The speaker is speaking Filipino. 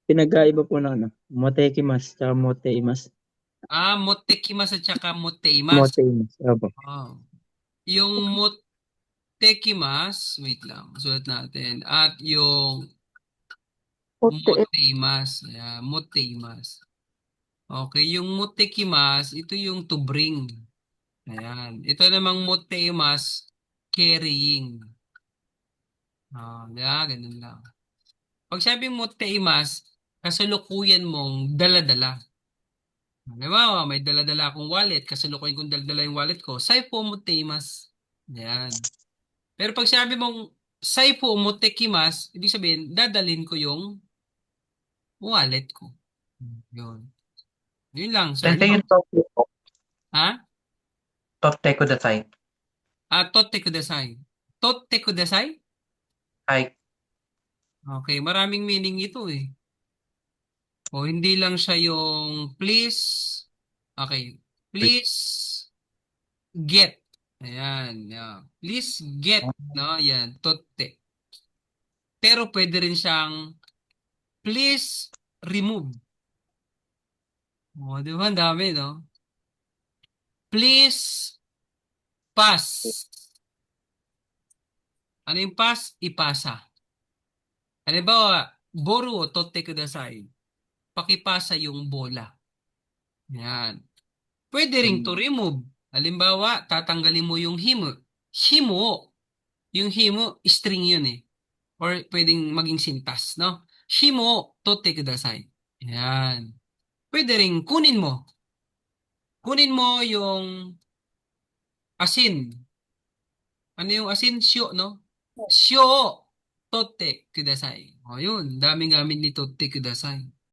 pinagkaiba po ng ano, motekimas tsaka moteimas. Motekimas at saka moteimas. Moteimas, opo. Oh. Yung motekimas, wait lang, sulat natin. At yung moteimas. Ayan, moteimas. Okay, yung motekimas, ito yung to bring. Ayan. Ito namang moteimas, carrying. Ganun lang. Pag sabi moteimas, kasalukuyan mong dala-dala. Halimbawa, may dala-dala akong wallet, kasalukuyan kong dala-dala yung wallet ko, saipo moteimas. Ayan. Pero pag sabi mong saipo motekimas, ibig sabihin, dadalhin ko yung wallet ko. Yun. Yun lang, sir. Sensei No? yung tote po. Ha? Tote kudasai. Totte kudasai. Totte kudasai? Ay, Okay, maraming meaning ito eh. O hindi lang siya yung please. Okay. Please get. Ayan. Yeah. Please get. No? Yan. Totte. Pero pwede rin siyang please remove. O, di ba? Ang dami, no? Please pass. Ano yung pass? Ipasa. Halimbawa, boru o totte kudasai. Pakipasa yung bola. Yan. Pwede ring to remove. Halimbawa, tatanggalin mo yung himo. Himo. Yung himo, string yun eh. Or pwedeng maging sintas, no? Himo, totte kudasai. Yan. Pwede ring kunin mo. Kunin mo yung asin. Ano yung asin? Shyo, no? Shyo, totte kudasai. O yun, daming gamit ni totte kudasai.